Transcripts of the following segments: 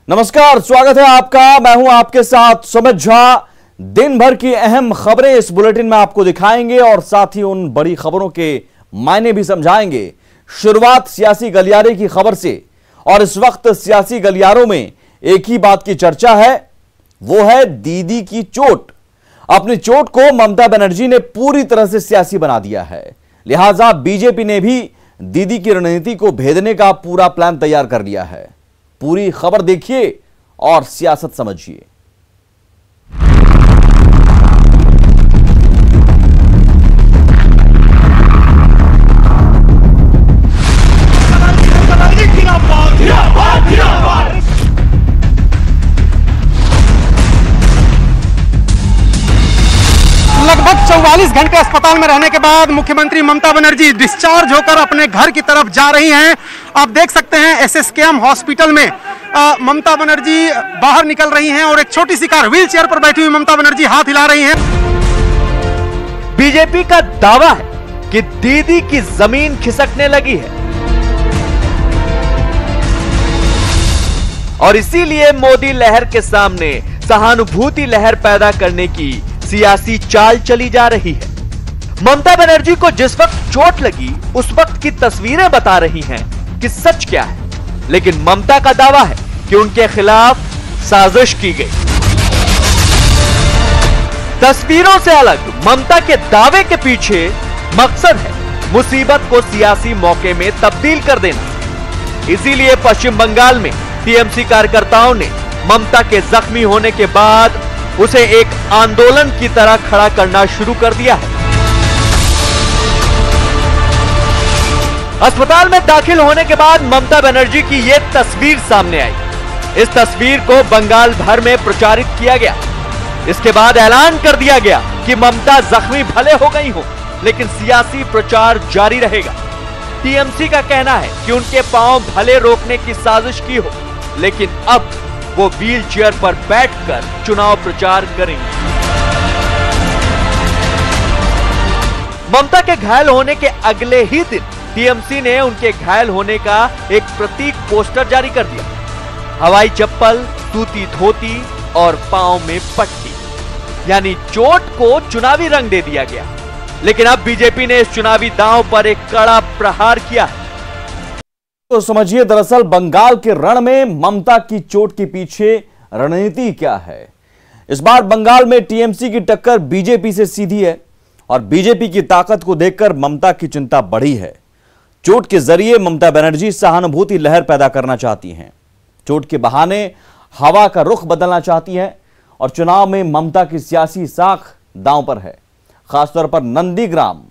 नमस्कार, स्वागत है आपका। मैं हूं आपके साथ सुमित झा। दिन भर की अहम खबरें इस बुलेटिन में आपको दिखाएंगे और साथ ही उन बड़ी खबरों के मायने भी समझाएंगे। शुरुआत सियासी गलियारे की खबर से, और इस वक्त सियासी गलियारों में एक ही बात की चर्चा है, वो है दीदी की चोट। अपनी चोट को ममता बनर्जी ने पूरी तरह से सियासी बना दिया है, लिहाजा बीजेपी ने भी दीदी की रणनीति को भेदने का पूरा प्लान तैयार कर लिया है। पूरी खबर देखिए और सियासत समझिए। लगभग 44 घंटे अस्पताल में रहने के बाद मुख्यमंत्री ममता बनर्जी डिस्चार्ज होकर अपने घर की तरफ जा रही हैं। आप देख सकते हैं एसएसकेएम हॉस्पिटल में ममता बनर्जी बाहर निकल रही हैं और एक छोटी सी कार व्हील चेयर पर बैठी हुई ममता बनर्जी हाथ हिला रही हैं। बीजेपी का दावा है कि दीदी की जमीन खिसकने लगी है और इसीलिए मोदी लहर के सामने सहानुभूति लहर पैदा करने की सियासी चाल चली जा रही है। ममता बनर्जी को जिस वक्त चोट लगी उस वक्त की तस्वीरें बता रही हैं कि सच क्या है, लेकिन ममता का दावा है कि उनके खिलाफ साजिश की गई। तस्वीरों से अलग ममता के दावे के पीछे मकसद है मुसीबत को सियासी मौके में तब्दील कर देना। इसीलिए पश्चिम बंगाल में टीएमसी कार्यकर्ताओं ने ममता के जख्मी होने के बाद उसे एक आंदोलन की तरह खड़ा करना शुरू कर दिया है। अस्पताल में दाखिल होने के बाद ममता बनर्जी की यह तस्वीर सामने आई। इस तस्वीर को बंगाल भर में प्रचारित किया गया। इसके बाद ऐलान कर दिया गया कि ममता जख्मी भले हो गई हो, लेकिन सियासी प्रचार जारी रहेगा। टीएमसी का कहना है कि उनके पांव भले रोकने की साजिश की हो, लेकिन अब वो व्हील चेयर पर बैठकर चुनाव प्रचार करेंगे। ममता के घायल होने के अगले ही दिन टीएमसी ने उनके घायल होने का एक प्रतीक पोस्टर जारी कर दिया। हवाई चप्पल, सूती धोती और पांव में पट्टी, यानी चोट को चुनावी रंग दे दिया गया। लेकिन अब बीजेपी ने इस चुनावी दांव पर एक कड़ा प्रहार किया है। तो समझिए, दरअसल बंगाल के रण में ममता की चोट के पीछे रणनीति क्या है। इस बार बंगाल में टीएमसी की टक्कर बीजेपी से सीधी है और बीजेपी की ताकत को देखकर ममता की चिंता बढ़ी है। चोट के जरिए ममता बनर्जी सहानुभूति लहर पैदा करना चाहती हैं, चोट के बहाने हवा का रुख बदलना चाहती हैं और चुनाव में ममता की सियासी साख दांव पर है, खासतौर पर नंदीग्राम,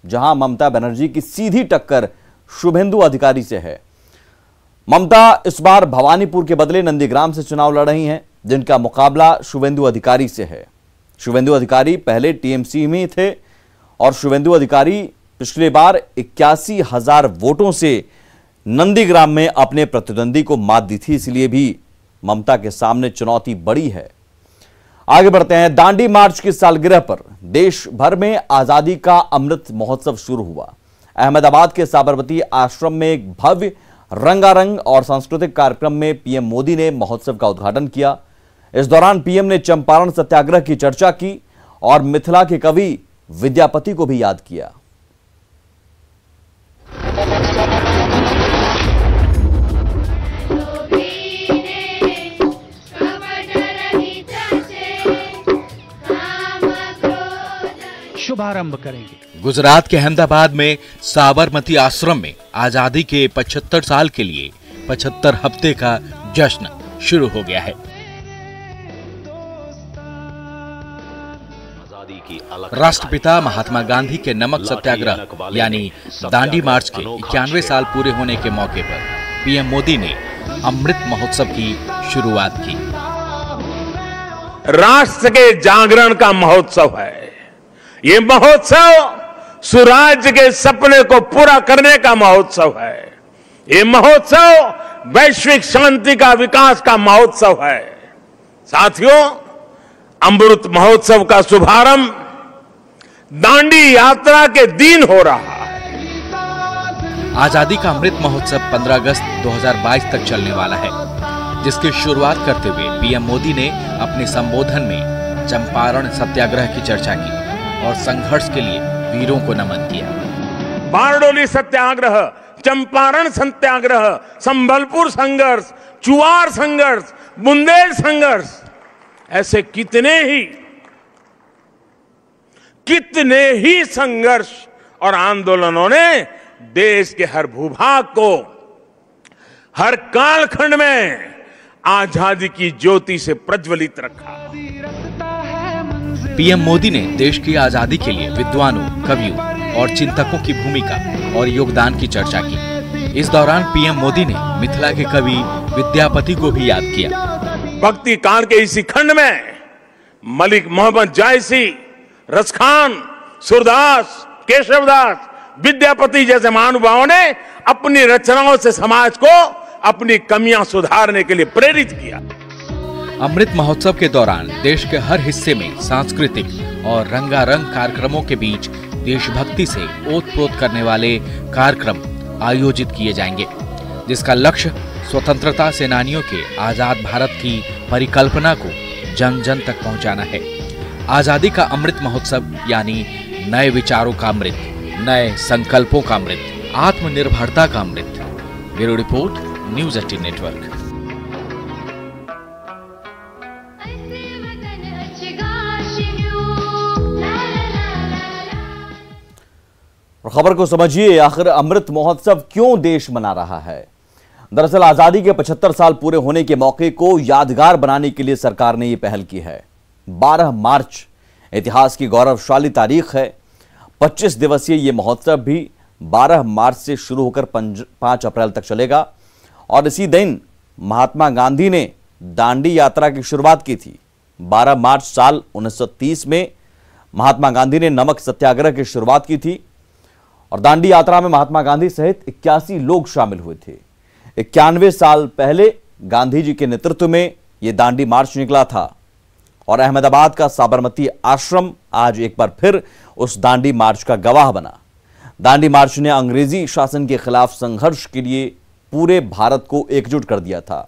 जहां ममता बनर्जी की सीधी टक्कर शुभेंदु अधिकारी से है। ममता इस बार भवानीपुर के बदले नंदीग्राम से चुनाव लड़ रही हैं, जिनका मुकाबला शुभेंदु अधिकारी से है। शुभेंदु अधिकारी पहले टीएमसी में थे और शुभेंदु अधिकारी पिछले बार 81,000 वोटों से नंदीग्राम में अपने प्रतिद्वंदी को मात दी थी, इसलिए भी ममता के सामने चुनौती बड़ी है। आगे बढ़ते हैं। दांडी मार्च की सालगिरह पर देश भर में आजादी का अमृत महोत्सव शुरू हुआ। अहमदाबाद के साबरमती आश्रम में एक भव्य रंगारंग और सांस्कृतिक कार्यक्रम में पीएम मोदी ने महोत्सव का उद्घाटन किया। इस दौरान पीएम ने चंपारण सत्याग्रह की चर्चा की और मिथिला के कवि विद्यापति को भी याद किया। शुभारंभ करेंगे। गुजरात के अहमदाबाद में साबरमती आश्रम में आजादी के 75 साल के लिए 75 हफ्ते का जश्न शुरू हो गया है। राष्ट्रपिता महात्मा गांधी के नमक सत्याग्रह यानी दांडी मार्च के 91 साल पूरे होने के मौके पर पीएम मोदी ने अमृत महोत्सव की शुरुआत की। राष्ट्र के जागरण का महोत्सव है ये महोत्सव, सुराज्य के सपने को पूरा करने का महोत्सव है ये महोत्सव, वैश्विक शांति का, विकास का महोत्सव है। साथियों, अमृत महोत्सव का शुभारंभ दांडी यात्रा के दिन हो रहा है। आजादी का अमृत महोत्सव 15 अगस्त 2022 तक चलने वाला है। जिसकी शुरुआत करते हुए पीएम मोदी ने अपने संबोधन में चंपारण सत्याग्रह की चर्चा की और संघर्ष के लिए वीरों को नमन किया। बारडोली सत्याग्रह, चंपारण सत्याग्रह, संबलपुर संघर्ष, चुआर संघर्ष, बुंदेल संघर्ष, ऐसे कितने ही संघर्ष और आंदोलनों ने देश के हर भूभाग को, हर कालखंड में आजादी की ज्योति से प्रज्वलित रखा। पीएम मोदी ने देश की आजादी के लिए विद्वानों, कवियों और चिंतकों की भूमिका और योगदान की चर्चा की। इस दौरान पीएम मोदी ने मिथिला के कवि विद्यापति को भी याद किया। भक्ति काल के इसी खंड में मलिक मोहम्मद जायसी, रसखान, सूरदास, केशवदास, विद्यापति जैसे महानुभावों ने अपनी रचनाओं से समाज को अपनी कमियां सुधारने के लिए प्रेरित किया। अमृत महोत्सव के दौरान देश के हर हिस्से में सांस्कृतिक और रंगारंग कार्यक्रमों के बीच देशभक्ति से ओतप्रोत करने वाले कार्यक्रम आयोजित किए जाएंगे, जिसका लक्ष्य स्वतंत्रता सेनानियों के आजाद भारत की परिकल्पना को जन जन तक पहुंचाना है। आजादी का अमृत महोत्सव यानी नए विचारों का अमृत, नए संकल्पों का अमृत, आत्मनिर्भरता का अमृत। Bureau report, news 18 network. खबर को समझिए, आखिर अमृत महोत्सव क्यों देश मना रहा है। दरअसल आजादी के 75 साल पूरे होने के मौके को यादगार बनाने के लिए सरकार ने यह पहल की है। 12 मार्च इतिहास की गौरवशाली तारीख है। 25 दिवसीय यह महोत्सव भी 12 मार्च से शुरू होकर 5 अप्रैल तक चलेगा और इसी दिन महात्मा गांधी ने दांडी यात्रा की शुरुआत की थी। 12 मार्च साल 1930 में महात्मा गांधी ने नमक सत्याग्रह की शुरुआत की थी और दांडी यात्रा में महात्मा गांधी सहित 81 लोग शामिल हुए थे। 91 साल पहले गांधी जी के नेतृत्व में यह दांडी मार्च निकला था और अहमदाबाद का साबरमती आश्रम आज एक बार फिर उस दांडी मार्च का गवाह बना। दांडी मार्च ने अंग्रेजी शासन के खिलाफ संघर्ष के लिए पूरे भारत को एकजुट कर दिया था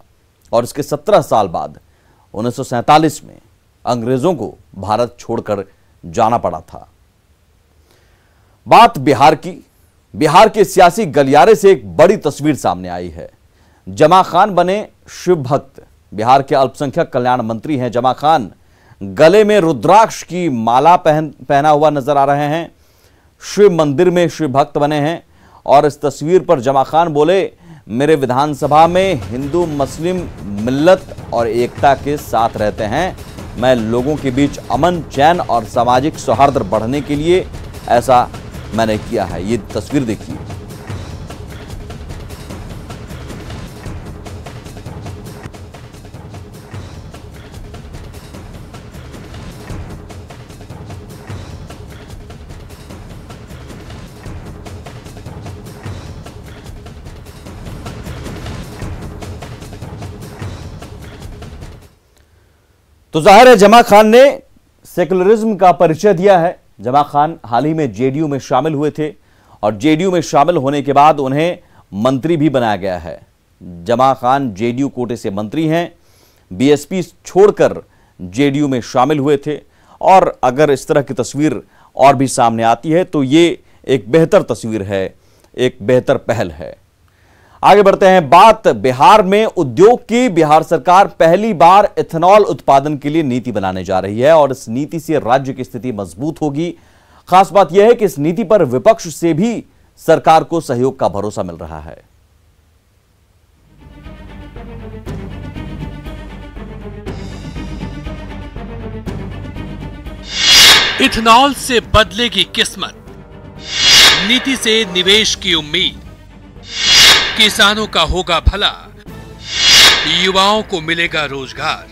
और इसके 17 साल बाद 1947 में अंग्रेजों को भारत छोड़कर जाना पड़ा था। बात बिहार की। बिहार के सियासी गलियारे से एक बड़ी तस्वीर सामने आई है। जमा खान बने शिव भक्त। बिहार के अल्पसंख्यक कल्याण मंत्री हैं जमा खान। गले में रुद्राक्ष की माला पहना हुआ नजर आ रहे हैं। शिव मंदिर में शिव भक्त बने हैं और इस तस्वीर पर जमा खान बोले, मेरे विधानसभा में हिंदू मुस्लिम मिल्लत और एकता के साथ रहते हैं। मैं लोगों के बीच अमन, चैन और सामाजिक सौहार्द बढ़ने के लिए ऐसा मैंने किया है। ये तस्वीर देखिए। तो जाहिर है जमा खान ने सेकुलरिज्म का परिचय दिया है। जमा खान हाल ही में जेडीयू में शामिल हुए थे और जेडीयू में शामिल होने के बाद उन्हें मंत्री भी बनाया गया है। जमा खान जेडीयू कोटे से मंत्री हैं, बीएसपी छोड़कर जेडीयू में शामिल हुए थे और अगर इस तरह की तस्वीर और भी सामने आती है तो ये एक बेहतर तस्वीर है, एक बेहतर पहल है। आगे बढ़ते हैं। बात बिहार में उद्योग की। बिहार सरकार पहली बार इथेनॉल उत्पादन के लिए नीति बनाने जा रही है और इस नीति से राज्य की स्थिति मजबूत होगी। खास बात यह है कि इस नीति पर विपक्ष से भी सरकार को सहयोग का भरोसा मिल रहा है। इथेनॉल से बदलेगी किस्मत, नीति से निवेश की उम्मीद, किसानों का होगा भला, युवाओं को मिलेगा रोजगार।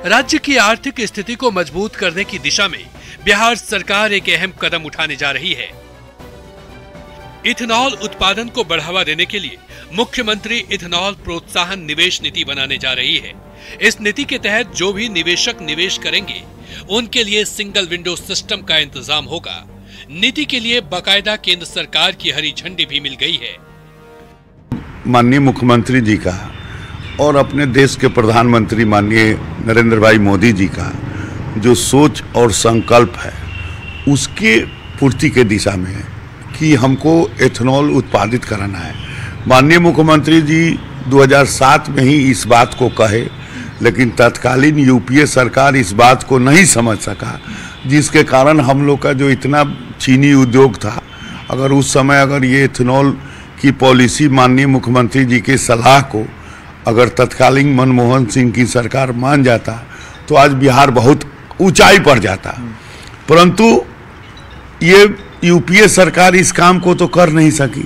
राज्य की आर्थिक स्थिति को मजबूत करने की दिशा में बिहार सरकार एक अहम कदम उठाने जा रही है। इथेनॉल उत्पादन को बढ़ावा देने के लिए मुख्यमंत्री इथेनॉल प्रोत्साहन निवेश नीति बनाने जा रही है। इस नीति के तहत जो भी निवेशक निवेश करेंगे उनके लिए सिंगल विंडो सिस्टम का इंतजाम होगा। नीति के लिए बाकायदा केंद्र सरकार की हरी झंडी भी मिल गई है। माननीय मुख्यमंत्री जी का और अपने देश के प्रधानमंत्री माननीय नरेंद्र भाई मोदी जी का जो सोच और संकल्प है उसके पूर्ति के दिशा में है कि हमको एथेनॉल उत्पादित कराना है। माननीय मुख्यमंत्री जी 2007 में ही इस बात को कहे, लेकिन तत्कालीन यूपीए सरकार इस बात को नहीं समझ सका, जिसके कारण हम लोग का जो इतना चीनी उद्योग था, अगर उस समय अगर ये एथेनॉल की पॉलिसी माननीय मुख्यमंत्री जी के सलाह को अगर तत्कालीन मनमोहन सिंह की सरकार मान जाता तो आज बिहार बहुत ऊंचाई पर जाता। परंतु ये यूपीए सरकार इस काम को तो कर नहीं सकी,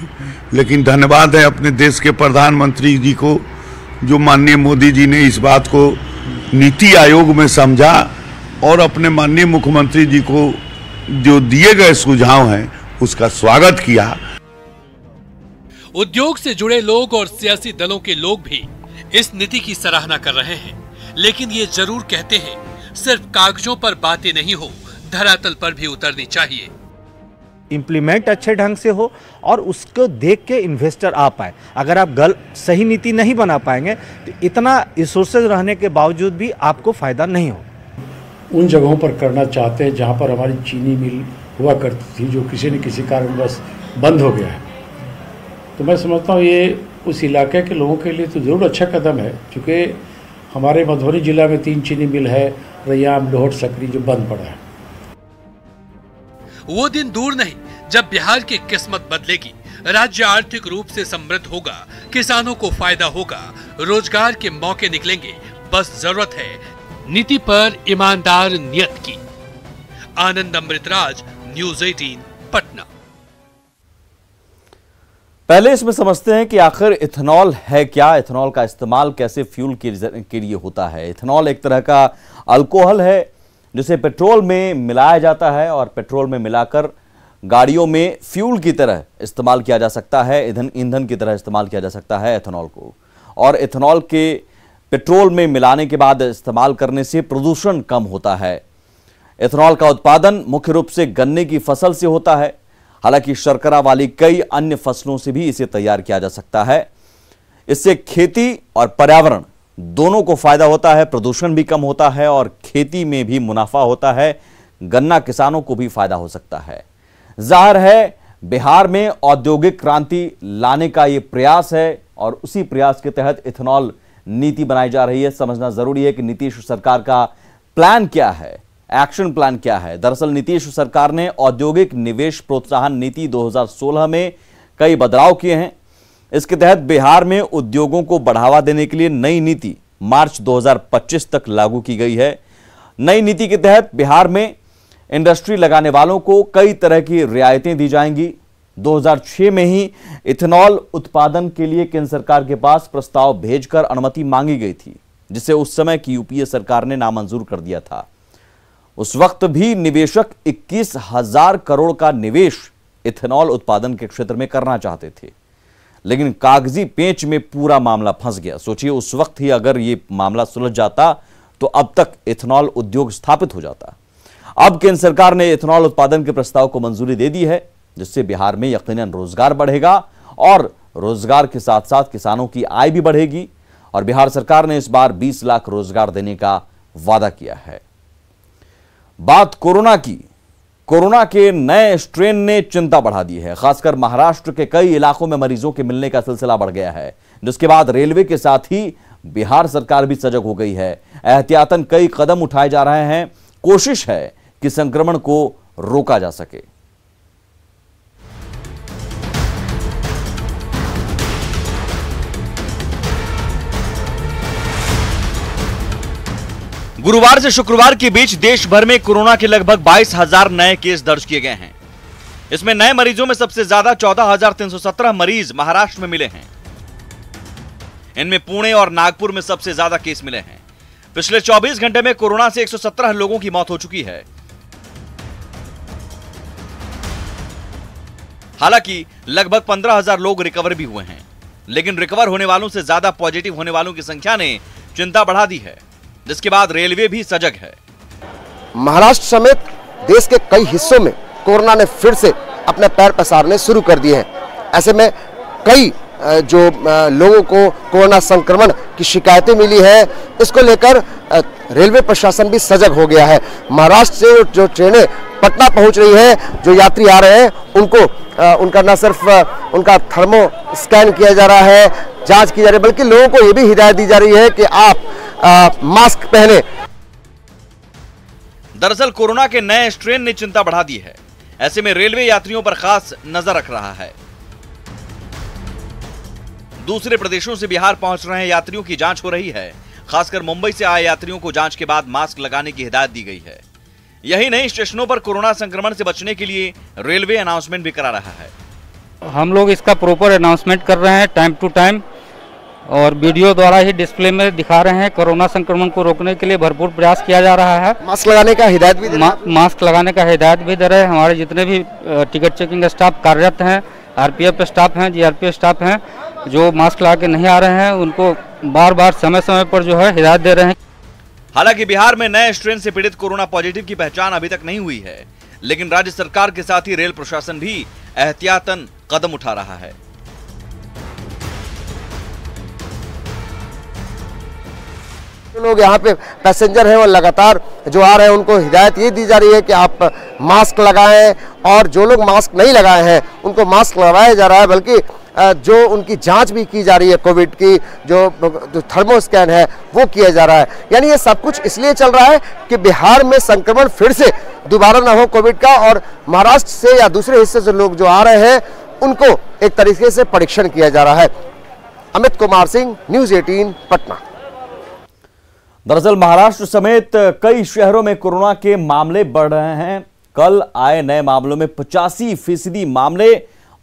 लेकिन धन्यवाद है अपने देश के प्रधानमंत्री जी को जो माननीय मोदी जी ने इस बात को नीति आयोग में समझा और अपने माननीय मुख्यमंत्री जी को जो दिए गए सुझाव हैं उसका स्वागत किया। उद्योग से जुड़े लोग और सियासी दलों के लोग भी इस नीति की सराहना कर रहे हैं, लेकिन ये जरूर कहते हैं सिर्फ कागजों पर बातें नहीं हो, धरातल पर भी उतरनी चाहिए। इम्प्लीमेंट अच्छे ढंग से हो और उसको देख के इन्वेस्टर आ पाए। अगर आप सही नीति नहीं बना पाएंगे तो इतना रिसोर्सेज रहने के बावजूद भी आपको फायदा नहीं हो। उन जगहों पर करना चाहते हैं जहां पर हमारी चीनी मिल हुआ करती थी, जो किसी न किसी कारणवश बंद हो गया है। तो मैं समझता हूँ ये उस इलाके के लोगों के लिए तो ज़रूर अच्छा कदम है, क्योंकि हमारे मधुबनी जिला में 3 चीनी मिल है, रैयाम, लोहट, सकरी, जो बंद पड़ा है। वो दिन दूर नहीं जब बिहार की किस्मत बदलेगी, राज्य आर्थिक रूप से समृद्ध होगा, किसानों को फायदा होगा, रोजगार के मौके निकलेंगे। बस जरूरत है नीति पर ईमानदार नियत की। आनंद अमृतराज, न्यूज़ 18 पटना। पहले इसमें समझते हैं कि आखिर इथेनॉल है क्या, इथेनॉल का इस्तेमाल कैसे फ्यूल के लिए होता है। इथेनॉल एक तरह का अल्कोहल है जिसे पेट्रोल में मिलाया जाता है और पेट्रोल में मिलाकर गाड़ियों में फ्यूल की तरह इस्तेमाल किया जा सकता है, ईंधन की तरह इस्तेमाल किया जा सकता है इथेनॉल को। और इथेनॉल के पेट्रोल में मिलाने के बाद इस्तेमाल करने से प्रदूषण कम होता है। इथेनॉल का उत्पादन मुख्य रूप से गन्ने की फसल से होता है, हालांकि शर्करा वाली कई अन्य फसलों से भी इसे तैयार किया जा सकता है। इससे खेती और पर्यावरण दोनों को फायदा होता है, प्रदूषण भी कम होता है और खेती में भी मुनाफा होता है, गन्ना किसानों को भी फायदा हो सकता है। जाहिर है बिहार में औद्योगिक क्रांति लाने का यह प्रयास है और उसी प्रयास के तहत इथेनॉल नीति बनाई जा रही है। समझना जरूरी है कि नीतीश सरकार का प्लान क्या है, एक्शन प्लान क्या है। दरअसल नीतीश सरकार ने औद्योगिक निवेश प्रोत्साहन नीति 2016 में कई बदलाव किए हैं। इसके तहत बिहार में उद्योगों को बढ़ावा देने के लिए नई नीति मार्च 2025 तक लागू की गई है। नई नीति के तहत बिहार में इंडस्ट्री लगाने वालों को कई तरह की रियायतें दी जाएंगी। 2006 में ही इथेनॉल उत्पादन के लिए केंद्र सरकार के पास प्रस्ताव भेजकर अनुमति मांगी गई थी, जिसे उस समय की यूपीए सरकार ने नामंजूर कर दिया था। उस वक्त भी निवेशक 21,000 करोड़ का निवेश इथेनॉल उत्पादन के क्षेत्र में करना चाहते थे, लेकिन कागजी पेंच में पूरा मामला फंस गया। सोचिए उस वक्त ही अगर यह मामला सुलझ जाता तो अब तक इथेनॉल उद्योग स्थापित हो जाता। अब केंद्र सरकार ने इथेनॉल उत्पादन के प्रस्ताव को मंजूरी दे दी है, जिससे बिहार में यकीनन रोजगार बढ़ेगा और रोजगार के साथ साथ किसानों की आय भी बढ़ेगी। और बिहार सरकार ने इस बार 20 लाख रोजगार देने का वादा किया है। बात कोरोना की। कोरोना के नए स्ट्रेन ने चिंता बढ़ा दी है। खासकर महाराष्ट्र के कई इलाकों में मरीजों के मिलने का सिलसिला बढ़ गया है, जिसके बाद रेलवे के साथ ही बिहार सरकार भी सजग हो गई है। एहतियातन कई कदम उठाए जा रहे हैं। कोशिश है कि संक्रमण को रोका जा सके। गुरुवार से शुक्रवार के बीच देश भर में कोरोना के लगभग 22,000 नए केस दर्ज किए गए हैं। इसमें नए मरीजों में सबसे ज्यादा 14,317 मरीज महाराष्ट्र में मिले हैं। इनमें पुणे और नागपुर में सबसे ज्यादा केस मिले हैं। पिछले 24 घंटे में कोरोना से 117 लोगों की मौत हो चुकी है। हालांकि लगभग 15,000 लोग रिकवर भी हुए हैं, लेकिन रिकवर होने वालों से ज्यादा पॉजिटिव होने वालों की संख्या ने चिंता बढ़ा दी है, जिसके बाद रेलवे भी सजग है। महाराष्ट्र समेत देश के कई हिस्सों में कोरोना ने फिर से अपने पैर पसारने शुरू कर दिए हैं। ऐसे में कई जो लोगों को कोरोना संक्रमण की शिकायतें मिली है, इसको लेकर रेलवे प्रशासन भी सजग हो गया है। महाराष्ट्र से जो ट्रेनें पटना पहुंच रही है, जो यात्री आ रहे हैं उनको उनका न सिर्फ उनका थर्मो स्कैन किया जा रहा है, जांच की जा रही है, बल्कि लोगों को ये भी हिदायत दी जा रही है कि आप मास्क पहने। दरअसल कोरोना के नए स्ट्रेन ने चिंता बढ़ा दी है। ऐसे में रेलवे यात्रियों पर खास नजर रख रहा है। दूसरे प्रदेशों से बिहार पहुंच रहे यात्रियों की जांच हो रही है। खासकर मुंबई से आए यात्रियों को जांच के बाद मास्क लगाने की हिदायत दी गई है। यही नहीं, स्टेशनों पर कोरोना संक्रमण से बचने के लिए रेलवे अनाउंसमेंट भी करा रहा है। हम लोग इसका प्रॉपर अनाउंसमेंट कर रहे हैं टाइम टू टाइम, और वीडियो द्वारा ही डिस्प्ले में दिखा रहे हैं। कोरोना संक्रमण को रोकने के लिए भरपूर प्रयास किया जा रहा है। मास्क लगाने का हिदायत भी मास्क लगाने का हिदायत भी दे रहे हैं। हमारे जितने भी टिकट चेकिंग स्टाफ कार्यरत हैं, आरपीएफ स्टाफ हैं, जीआरपीएफ स्टाफ हैं, जो मास्क लगा के नहीं आ रहे हैं उनको बार बार समय समय पर जो है हिदायत दे रहे हैं। हालांकि बिहार में नए स्ट्रेन से पीड़ित कोरोना पॉजिटिव की पहचान अभी तक नहीं हुई है, लेकिन राज्य सरकार के साथ ही रेल प्रशासन भी एहतियातन कदम उठा रहा है। लोग यहाँ पे पैसेंजर हैं और लगातार जो आ रहे हैं उनको हिदायत ये दी जा रही है कि आप मास्क लगाएं, और जो लोग मास्क नहीं लगाए हैं उनको मास्क लगाया जा रहा है, बल्कि जो उनकी जांच भी की जा रही है कोविड की, जो थर्मो स्कैन है वो किया जा रहा है। यानी ये सब कुछ इसलिए चल रहा है कि बिहार में संक्रमण फिर से दोबारा ना हो कोविड का, और महाराष्ट्र से या दूसरे हिस्से से लोग जो आ रहे हैं उनको एक तरीके से परीक्षण किया जा रहा है। अमित कुमार सिंह, न्यूज़ 18 पटना। दरअसल महाराष्ट्र समेत कई शहरों में कोरोना के मामले बढ़ रहे हैं। कल आए नए मामलों में 85% मामले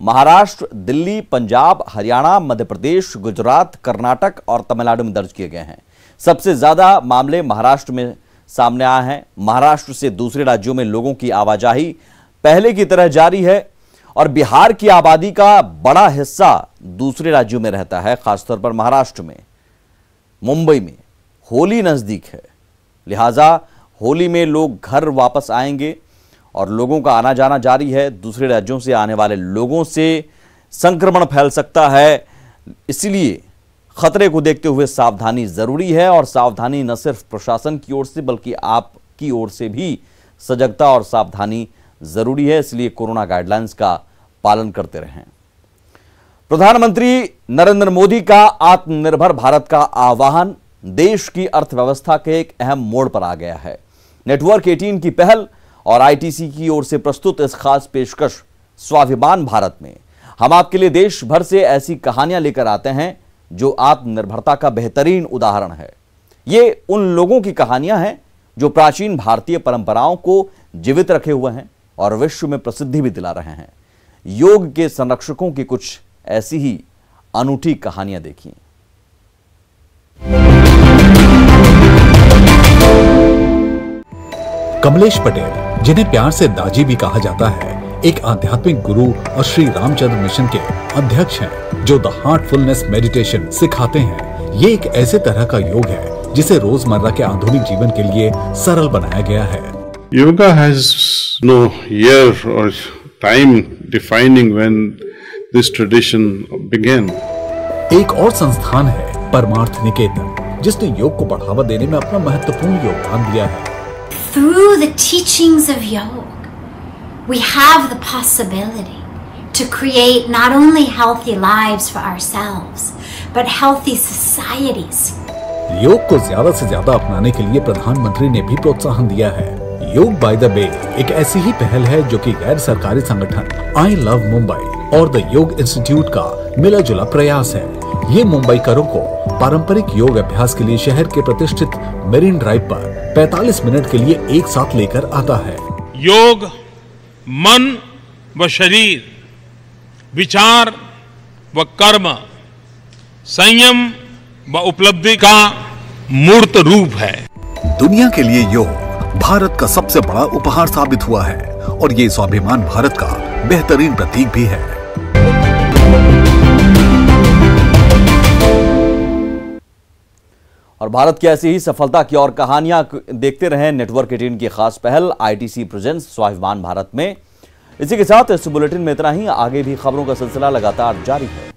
महाराष्ट्र, दिल्ली, पंजाब, हरियाणा, मध्य प्रदेश, गुजरात, कर्नाटक और तमिलनाडु में दर्ज किए गए हैं। सबसे ज्यादा मामले महाराष्ट्र में सामने आए हैं। महाराष्ट्र से दूसरे राज्यों में लोगों की आवाजाही पहले की तरह जारी है, और बिहार की आबादी का बड़ा हिस्सा दूसरे राज्यों में रहता है। खासतौर पर महाराष्ट्र में, मुंबई में होली नजदीक है, लिहाजा होली में लोग घर वापस आएंगे और लोगों का आना जाना जारी है। दूसरे राज्यों से आने वाले लोगों से संक्रमण फैल सकता है, इसलिए खतरे को देखते हुए सावधानी जरूरी है। और सावधानी न सिर्फ प्रशासन की ओर से बल्कि आपकी ओर से भी सजगता और सावधानी जरूरी है, इसलिए कोरोना गाइडलाइंस का पालन करते रहें। प्रधानमंत्री नरेंद्र मोदी का आत्मनिर्भर भारत का आह्वान देश की अर्थव्यवस्था के एक अहम मोड़ पर आ गया है। नेटवर्क 18 की पहल और आईटीसी की ओर से प्रस्तुत इस खास पेशकश स्वाभिमान भारत में हम आपके लिए देश भर से ऐसी कहानियां लेकर आते हैं जो आत्मनिर्भरता का बेहतरीन उदाहरण है। ये उन लोगों की कहानियां हैं जो प्राचीन भारतीय परंपराओं को जीवित रखे हुए हैं और विश्व में प्रसिद्धि भी दिला रहे हैं। योग के संरक्षकों की कुछ ऐसी ही अनूठी कहानियां देखिए। कमलेश पटेल, जिन्हें प्यार से दाजी भी कहा जाता है, एक आध्यात्मिक गुरु और श्री रामचंद्र मिशन के अध्यक्ष हैं, जो द हार्टफुलनेस मेडिटेशन सिखाते हैं। ये एक ऐसे तरह का योग है जिसे रोजमर्रा के आधुनिक जीवन के लिए सरल बनाया गया है। Yoga has no year or time defining when this tradition began. एक और संस्थान है परमार्थ निकेतन, जिसने योग को बढ़ावा देने में अपना महत्वपूर्ण योगदान दिया है। Through the teachings of yoga, we have the possibility to create not only healthy lives for ourselves, but healthy societies. योग को ज्यादा से ज्यादा अपनाने के लिए प्रधानमंत्री ने भी प्रोत्साहन दिया है। योग बाय द बे एक ऐसी ही पहल है जो कि गैर सरकारी संगठन आई लव मुंबई और द योग इंस्टीट्यूट का मिला जुला प्रयास है। ये मुंबईकरों को पारंपरिक योग अभ्यास के लिए शहर के प्रतिष्ठित मेरीन ड्राइव पर 45 मिनट के लिए एक साथ लेकर आता है। योग मन व शरीर, विचार व कर्म, संयम व उपलब्धि का मूर्त रूप है। दुनिया के लिए योग भारत का सबसे बड़ा उपहार साबित हुआ है और ये स्वाभिमान भारत का बेहतरीन प्रतीक भी है। और भारत की ऐसी ही सफलता की और कहानियां देखते रहें नेटवर्क 18 की खास पहल आईटीसी प्रेजेंट्स स्वाभिमान भारत में। इसी के साथ इस बुलेटिन में इतना ही। आगे भी खबरों का सिलसिला लगातार जारी है।